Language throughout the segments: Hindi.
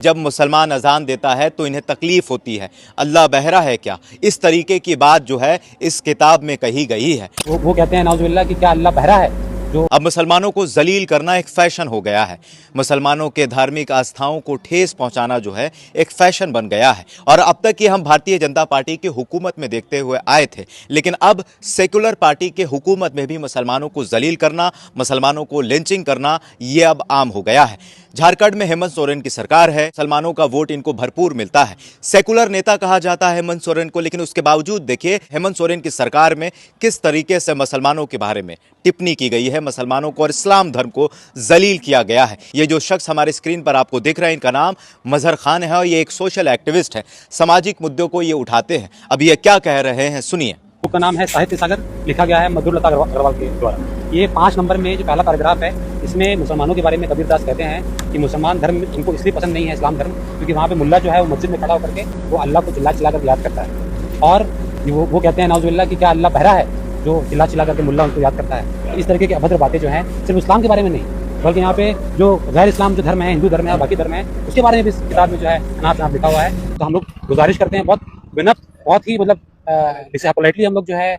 जब मुसलमान अजान देता है तो इन्हें तकलीफ होती है, अल्लाह बहरा है क्या, इस तरीके की बात जो है इस किताब में कही गई है। वो कहते हैं नाउजुबिल्लाह कि क्या अल्लाह बहरा है। अब मुसलमानों को जलील करना एक फैशन हो गया है। मुसलमानों के धार्मिक आस्थाओं को ठेस पहुंचाना जो है एक फैशन बन गया है। और अब तक ये हम भारतीय जनता पार्टी की हुकूमत में देखते हुए आए थे, लेकिन अब सेकुलर पार्टी के हुकूमत में भी मुसलमानों को जलील करना, मुसलमानों को लिंचिंग करना, ये अब आम हो गया है। झारखंड में हेमंत सोरेन की सरकार है, मुसलमानों का वोट इनको भरपूर मिलता है। सेकुलर नेता कहा जाता है हेमंत सोरेन को, लेकिन उसके बावजूद देखिए हेमंत सोरेन की सरकार में किस तरीके से मुसलमानों के बारे में टिप्पणी की गई है, मुसलमानों को और इस्लाम धर्म को जलील किया गया है। ये जो शख्स हमारे स्क्रीन पर आपको दिख रहा है, इनका नाम मजहर खान है और ये एक सोशल एक्टिविस्ट है, सामाजिक मुद्दों को ये उठाते हैं। अब ये क्या कह रहे हैं सुनिए। बुक का नाम है साहित्य सागर, लिखा गया है मधुरलता अग्रवाल के द्वारा। ये 5 नंबर में जो पहला पैराग्राफ है, इसमें मुसलमानों के बारे में कबीर दास कहते हैं कि मुसलमान धर्म उनको इसलिए पसंद नहीं है इस्लाम धर्म, क्योंकि वहाँ पे मुल्ला जो है वो मस्जिद में खड़ा होकर के वो अल्लाह को चिल्ला चिल्ला कर याद करता है। और वो कहते हैं नाउजुबिल्लाह कि क्या अल्लाह बहरा है, जो चिल्ला चिल्ला करके मुल्ला उनको याद करता है। तो इस तरीके की अभद्र बातें जो हैं सिर्फ इस्लाम के बारे में नहीं, बल्कि यहाँ पे जो गैर इस्लाम जो धर्म है, हिंदू धर्म है और बाकी धर्म है, उसके बारे में भी इस किताब में जो है अनाप शनाप लिखा हुआ है। तो हम लोग गुजारिश करते हैं बहुत विनम्र, बहुत ही मतलब पोलाइटली हम लोग जो है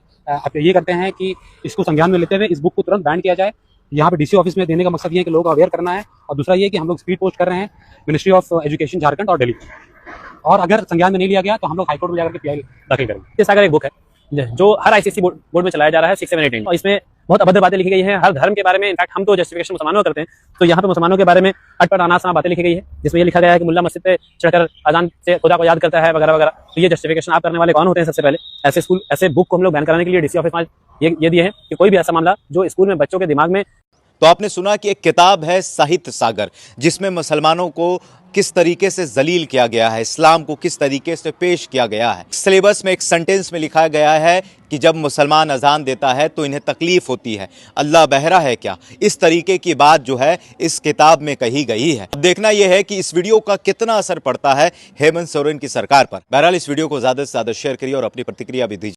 ये करते हैं कि इसको संज्ञान में लेते हुए इस बुक को तुरंत बैन किया जाए। यहाँ पे डीसी ऑफिस में देने का मकसद ये है कि लोगों को अवेयर करना है, और दूसरा ये कि हम लोग स्पीड पोस्ट कर रहे हैं मिनिस्ट्री ऑफ एजुकेशन झारखंड और दिल्ली, और अगर संज्ञान में नहीं लिया गया तो हम लोग हाईकोर्ट में जाकर के पीआई दाखिल करेंगे। ये सागर एक बुक है जो हर आईसीएसई बोर्ड में चलाया जा रहा है 6, 7, 8 और इसमें बहुत अभद्र बातें लिखी गई हैं हर धर्म के बारे में। इनफैक्ट हम तो जस्टिफिकेशन मुसलमानों करते हैं, तो यहाँ पे मुसलमानों के बारे में अटपट अनासना बातें लिखी गई है, जिसमें ये लिखा गया है कि मुल्ला मस्जिद पे चढ़कर अजान से खुदा को याद करता है वगैरह वगैरह। तो ये जस्टिफिकेशन आप करने वाले कौन होते हैं? सबसे पहले ऐसे बुक को हम लोग बैन कराने के लिए डीसी ऑफिस में ये दिए हैं कि कोई भी ऐसा मामला जो स्कूल में बच्चों के दिमाग में। तो आपने सुना कि एक किताब है साहित्य सागर, जिसमें मुसलमानों को किस तरीके से जलील किया गया है, इस्लाम को किस तरीके से पेश किया गया है। सिलेबस में एक सेंटेंस में लिखा गया है कि जब मुसलमान अजान देता है तो इन्हें तकलीफ होती है, अल्लाह बहरा है क्या, इस तरीके की बात जो है इस किताब में कही गई है। अब देखना यह है कि इस वीडियो का कितना असर पड़ता है हेमंत सोरेन की सरकार पर। बहरहाल इस वीडियो को ज्यादा से ज्यादा शेयर करिए और अपनी प्रतिक्रिया भी दीजिए।